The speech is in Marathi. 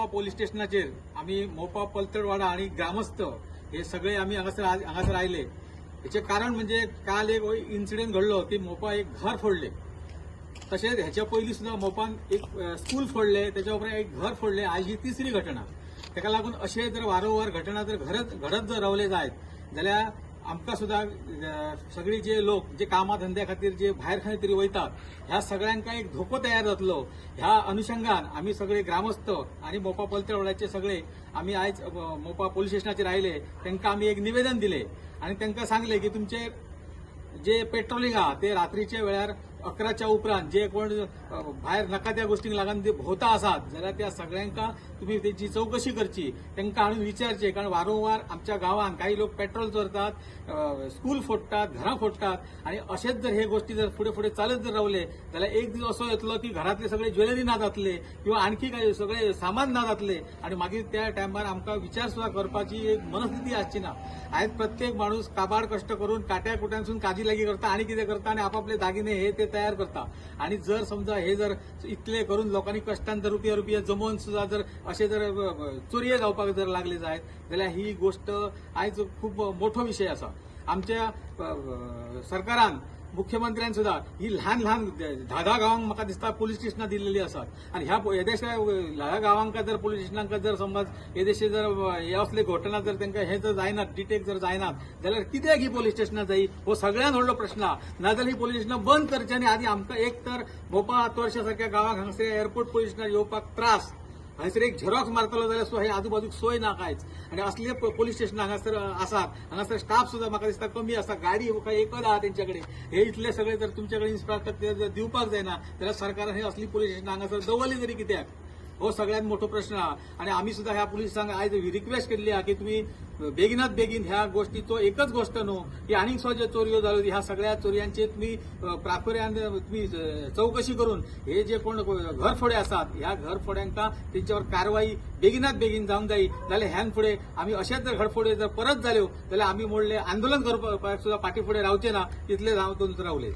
मोपा पोलीस स्टेशनाचेर आम्ही मोपा पलतडवाडा आणि ग्रामस्थ हे सगळे आम्ही हांगासर आयले। हेचे कारण म्हणजे काल एक इन्सिडेंट घडलो की मोपा एक घर फोडले। तसेच ह्याच्या पयलीं सुद्धा मोपान एक स्कूल फोडले, त्याच्या उपरांत एक घर फोडले। आज ही तिसरी घटना। ताका लागून अशे जर वारंवार घटना जर घडत जर रावले जायत जाल्यार आमकां सुद्धा सगळी जे लोक जे कामा धंद्या खातीर जे भायर खंय तरी वयतात ह्या सगळ्यांका एक धोको तयार जातलो। ह्या अनुषंगान आम्ही सगळे ग्रामस्थ आणि मोपा पलतडवाड्याचे सगळे आम्ही आज मोपा पोलीस स्टेशनाचेर आयले। तांकां आम्ही एक निवेदन दिले आणि तांकां सांगले की तुमचे जे पेट्रोलिंग आहा ते रात्रीच्या वेळार 11च्या उपरांत जे कोण भायर नाका त्या गोष्टींक लागून जे भोवता आसात जाल्यार त्या सगळ्यांका तुम्ही त्याची चौकशी करची, तांकां हाडून विचारचे। कारण वारंवार आमच्या गांवांत काही लोक पेट्रोल चोरतात, स्कूल फोडटात, घरां फोडटात आणि अशेच जर हे गोष्टी जर फुडें फुडें चालत जर रावले जाल्यार एक दीस असो येतलो की घरातले सगळे ज्वेलरी ना जातले किंवा आणखी काही सगळे सामान ना जातले आणि मागीर त्या टायमार आमकां विचार सुद्धा करपाची एक मनस्थिती आसची ना। आयज प्रत्येक माणूस काबाड कष्ट करून काट्या कुट्यांसून काजी लागी करता आणि कितें करता आणि आपापले दागिने हे ते तयार करता आणि जर समजा हे जर इतले करून लोकांनी कष्टान जर रुपया जमोवन सुद्धा जर असे जर चोरये जावपाक जर लागले जायत जाल्यार ही गोष्ट आयज खूप मोठो विषय आसा। आमच्या सरकारान मुख्यमंत्र्यान सुद्धा ही ल्हान ल्हान 10 गावांक म्हाका दिसता पोलीस स्टेशनां दिल्लेली आसात आणि ह्या येदेशा ल्हान गावांका जर पोलीस स्टेशनांका जर समज येदेशे जर हे असले घटना जर तांकां हे जर जायनात डिटेक्ट जर जायनात जाल्यार कित्याक ही पोलीस स्टेशनां जायी हो सगळ्यांत व्हडलो प्रश्न आहा। नाजाल्यार ही पोलीस स्टेशनां बंद करची आणि आदी आमकां एक तर मोपा आतवर्शा सारख्या गांवांक हांगासर एअरपोर्ट पोलीस स्टेशनार येवपाक त्रास, हांगासर एक झेरॉक्स मारतलो जाल्यार हे आजूबाजूक सोय ना कांयच आणि असले पोलीस स्टेशन हांगासर आसात। हांगासर स्टाफ सुद्धा म्हाका दिसता कमी आसा, गाडी एकच आहा तेंच्याकडे। हे इतले सगळे जर तुमच्याकडे इन्फ्रास्ट्रक्चर जर दिवपाक जायना जाल्यार सरकारान हे असली पोलीस स्टेशन हांगासर दवरली तरी कित्याक हो सगळ्यात मोठो प्रश्न आहा। आणि आम्ही सुद्धा ह्या पुलिसांक आयज रिक्वेस्ट केल्ली आहा की तुम्ही बेगिनात बेगीन ह्या गोष्टीचो एकच गोष्ट न्हू की आनीक सो ज्यो चोरयो जाल्यो ह्या सगळ्या चोरयांचे तुम्ही प्राखुर्यान तुम्ही चौकशी करून हे जे कोण घरफोडे आसात ह्या घरफोड्यांका तेंच्यावर कारवाई बेगिनात बेगीन जावंक जायी। जाल्यार ह्यान फुडें आमी अशेच जर घरफोडे जर परत जाल्यो जाल्यार आमी मोडले आंदोलन करपाक सुद्धा फाटीं फुडें रावचे ना, तितले रावले।